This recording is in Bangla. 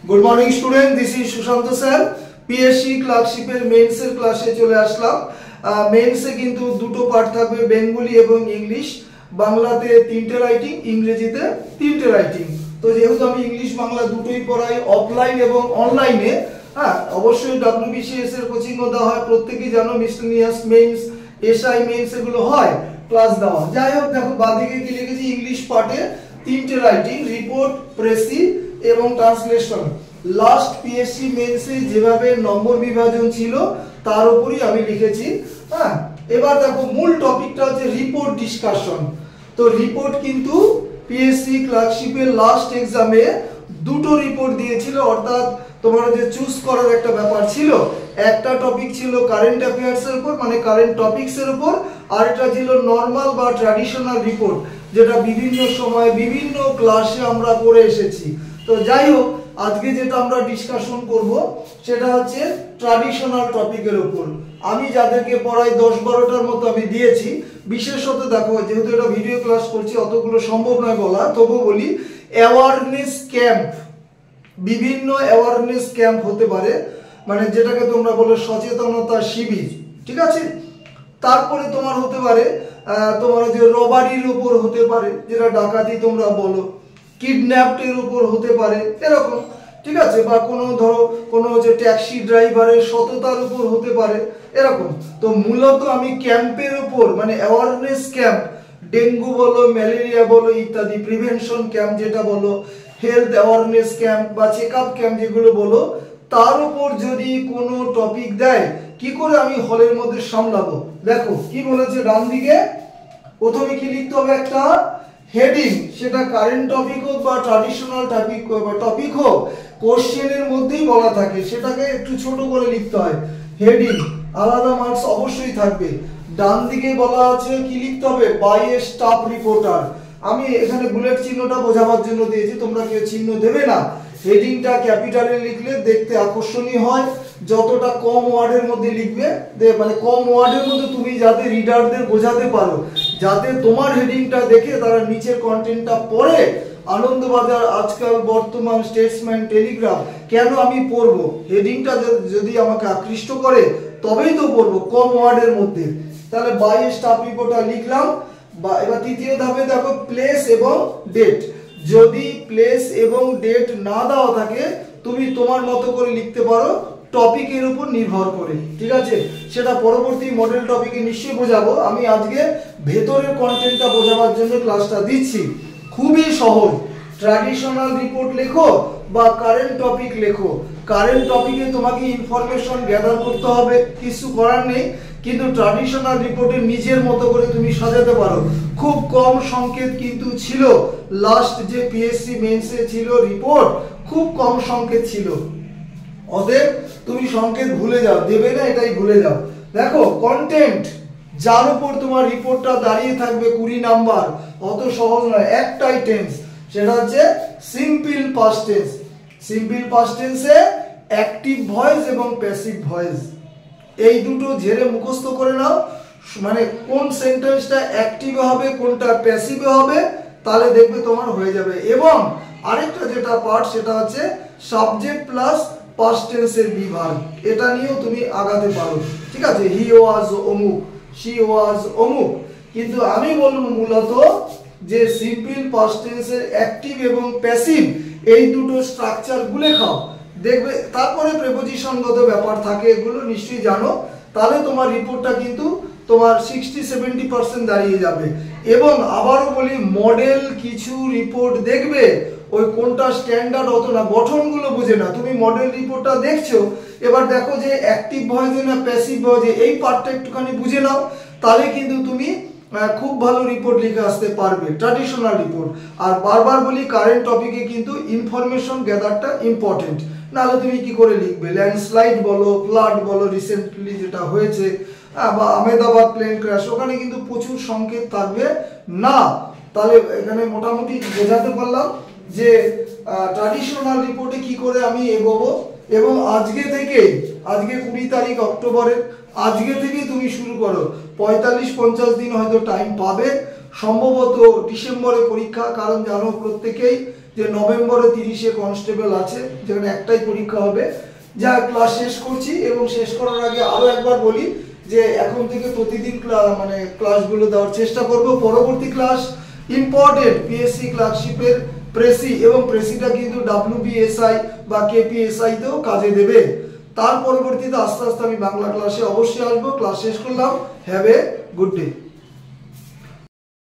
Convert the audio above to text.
Good morning student, this is Sushant sir. PSC ক্লার্কশিপের মেইনসের ক্লাসে চলে আসলাম। মেইনসে কিন্তু দুটো পার্ট থাকবে, বেঙ্গলি এবং ইংলিশ। বাংলাতে 3টে রাইটিং, ইংরেজিতে 3টে রাইটিং। তো যেহেতু আমি ইংলিশ বাংলা দুটোই পড়াই অফলাইন এবং অনলাইনে, অবশ্যই ডব্লিউবিসিএস এর কোচিং দেওয়া হয়, প্রত্যেকেই জানো। মিসলেনিয়াস মেইনস, এসআই মেইনস এগুলো হয়, ক্লাস দেওয়া। যাই হোক, দেখো বাদিকে কি লিখেছি, ইংলিশ পার্টে 3টে রাইটিং, রিপোর্ট, প্রেসি এবং ট্রান্সলেশন। লাস্ট পিএসসি মেইনসে যেভাবে নম্বর বিভাজন ছিল তার উপরই আমি লিখেছি। এবার দেখো মূল টপিকটা হচ্ছে রিপোর্ট ডিসকাশন। তো রিপোর্ট কিন্তু পিএসসি ক্লার্কশিপের লাস্ট এক্সামে দুটো রিপোর্ট দিয়েছিল, অর্থাৎ তোমার যে চুজ করার একটা ব্যাপার ছিল। একটা টপিক ছিল কারেন্ট অ্যাফেয়ার্স এর উপর, মানে কারেন্ট টপিকস এর উপর, আর এটা ছিল নর্মাল বা ট্র্যাডিশনাল রিপোর্ট, যেটা বিভিন্ন সময় বিভিন্ন ক্লাসে আমরা পড়ে এসেছি। তো যাই হোক, আজকে যেটা আমরা ডিসকাশন করব সেটা হচ্ছে ট্র্যাডিশনাল টপিকের উপর। আমি যাদেরকে পড়াই 10-12টার মতো আমি দিয়েছি। বিশেষত দেখো, যেহেতু এটা ভিডিও ক্লাস করছি অতগুলো সম্ভব নয় বলা, তবু বলি অ্যাওয়ারনেস ক্যাম্প, বিভিন্ন অ্যাওয়ারনেস ক্যাম্প হতে পারে, মানে যেটাকে তোমরা বলো সচেতনতা শিবির, ঠিক আছে। তারপরে তোমার হতে পারে তোমার যে রবারির উপর হতে পারে, যেটা ডাকাতি তোমরা বলো, কিডন্যাপের উপর হতে পারে এরকম, ঠিক আছে। বা কোনো ধরো কোনো যে ট্যাক্সি ড্রাইভারের সততার উপর হতে পারে এরকম। তো মূলত আমি ক্যাম্পের উপর, মানে অ্যাওয়ারনেস ক্যাম্প, ডেঙ্গু বলো, ম্যালেরিয়া বলো ইত্যাদি, প্রিভেনশন ক্যাম্প যেটা বলো, হেলথ অ্যাওয়ারনেস ক্যাম্প বা চেক আপ ক্যাম্প যেগুলো বলো, তার উপর যদি কোনো টপিক দেয়, কি করে আমি হলের মধ্যে সামলাবো। দেখো কি বলেছে ডান দিকে, প্রথমে কি লিখতে হবে, একটা হেডিং, সেটা কারেন্ট টপিক হোক বা ট্র্যাডিশনাল টপিক হোক, কোশ্চেনের মধ্যেই বলা থাকে, সেটাকে একটু ছোট করে লিখতে হয়। হেডিং, আলাদা মার্কস অবশ্যই থাকবে। ডান দিকে বলা আছে কি লিখতে হবে, বাই এ স্টাফ রিপোর্টার। আমি এখানে বুলেট চিহ্নটা বোঝাবার জন্য দিয়েছি, তোমরা কেউ চিহ্ন দেবে না। হেডিংটা ক্যাপিটালে লিখলে দেখতে আকর্ষণীয় হয়। যতটা কম ওয়ার্ডের মধ্যে লিখবে, মানে কম ওয়ার্ডের মধ্যে তুমি যাতে রিডারদের বোঝাতে পারো, যাতে তোমার হেডিংটা দেখে তারা নিচের কন্টেন্টটা পড়ে আনন্দবাজার, আজকাল, বর্তমান, স্টেটসম্যান, টেলিগ্রাফ কেন আমি পড়বো, হেডিংটা যদি আমাকে আকৃষ্ট করে তবেই তো পড়বো, কম ওয়ার্ডের মধ্যে। তাহলে বাই স্টাফ রিপোর্টার লিখলাম। বা এবার তৃতীয় ধাপে দেখো প্লেস এবং ডেট। যদি প্লেস এবং ডেট না দেওয়া থাকে, তুমি তোমার মতো করে লিখতে পারো, টপিকের উপর নির্ভর করে, ঠিক আছে। সেটা পরবর্তী মডেল টপিকে নিশ্চয়ই বোঝাবো। আমি আজকে ভেতরের কন্টেন্টটা বোঝাবার জন্য ক্লাসটা দিচ্ছি। খুবই সহজ। ট্র্যাডিশনাল রিপোর্ট লেখো বা কারেন্ট টপিক লেখো, কারেন্ট টপিকে তোমাকে ইনফরমেশন গ্যাদার করতে হবে, কিছু করার নেই। কিন্তু ট্র্যাডিশনাল রিপোর্টের নিজের মতো করে তুমি সাজাতে পারো। খুব কম সংকেত কিন্তু ছিল, লাস্ট যে পিএসসি মেইনসে ছিল রিপোর্ট, খুব কম সংকেত ছিল। অতএব তুমি সংকেত ভুলে যাও, দেবে না এটাই ভুলে যাও। দেখো কন্টেন্ট, যার উপর তোমার রিপোর্টটা দাঁড়িয়ে থাকবে 20 নাম্বার, অত সহজ নয়। একটাই টেন্স, সেটা হচ্ছে simple past tense. Simple past টেন্সে অ্যাক্টিভ ভয়েস এবং প্যাসিভ ভয়েস, এই দুটো ঝেড়ে মুখস্থ করে নাও। মানে কোন সেন্টেন্সটা অ্যাক্টিভে হবে, কোনটা প্যাসিভে হবে, তাহলে দেখবে তোমার হয়ে যাবে। এবং আরেকটা যেটা পার্ট, সেটা হচ্ছে সাবজেক্ট প্লাস পাস্ট টেন্সের বিভাগ, এটা নিয়েও তুমি আগাতে পারো, ঠিক আছে। হি ওয়াজ অমুক, শি ওয়াজ অমুক। কিন্তু আমি বলবো মূলত যে সিম্পল পাস্ট টেন্সের অ্যাক্টিভ এবং প্যাসিভ এই দুটো স্ট্রাকচার গুলে খাও, দেখবে। তারপরে প্রেপোজিশনগত ব্যাপার থাকে, এগুলো নিশ্চয়ই জানো। তাহলে তোমার রিপোর্টটা কিন্তু তোমার 60-70% দাঁড়িয়ে যাবে। এবং আবারও বলি, মডেল কিছু রিপোর্ট দেখবে, ওই কোনটা স্ট্যান্ডার্ড অত না, গঠনগুলো বুঝে না। তুমি মডেল রিপোর্টটা দেখছো, এবার দেখো যে অ্যাক্টিভ ভয়েসে না প্যাসিভ ভয়েসে, এই পার্টটা একটুখানি বুঝে নাও, তাহলে কিন্তু তুমি খুব ভালো রিপোর্ট লিখে আসতে পারবে, ট্র্যাডিশনাল রিপোর্ট। আর বারবার বলি, কারেন্ট টপিকে কিন্তু ইনফরমেশন গ্যাদারটা ইম্পর্টেন্ট, নাহলে তুমি কি করে লিখবে। ল্যান্ডস্লাইড বলো, ফ্লাড বলো, রিসেন্টলি যেটা হয়েছে, বা আহমেদাবাদ প্লেন ক্র্যাশ, ওখানে কিন্তু প্রচুর সংকেত থাকবে না। তাহলে এখানে মোটামুটি বোঝাতে পারলাম যে ট্র্যাডিশনাল রিপোর্টে কি করে আমি এগোবো। এবং আজকে 20 তারিখ অক্টোবরের, আজকে থেকেই তুমি শুরু করো। 45-50 দিন হয়তো টাইম পাবে, সম্ভবত ডিসেম্বরে পরীক্ষা, কারণ জানো প্রত্যেকেই যে নভেম্বরে 30-এ কনস্টেবল আছে, যেখানে একটাই পরীক্ষা হবে। যা ক্লাস শেষ করছি, এবং শেষ করার আগে আরও একবার বলি যে এখন থেকে প্রতিদিন ক্লাসগুলো দেওয়ার চেষ্টা করব। পরবর্তী ক্লাস ইম্পর্টেন্ট পিএসসি ক্লার্কশিপের প্রেসি, এবং প্রেসিটা কিন্তু WBSI বা KPSI তেও কাজে দেবে। তার পরবর্তীতে আস্তে আস্তে আমি বাংলা ক্লাসে অবশ্যই আসবো। ক্লাস শেষ করলাম। Have a good day.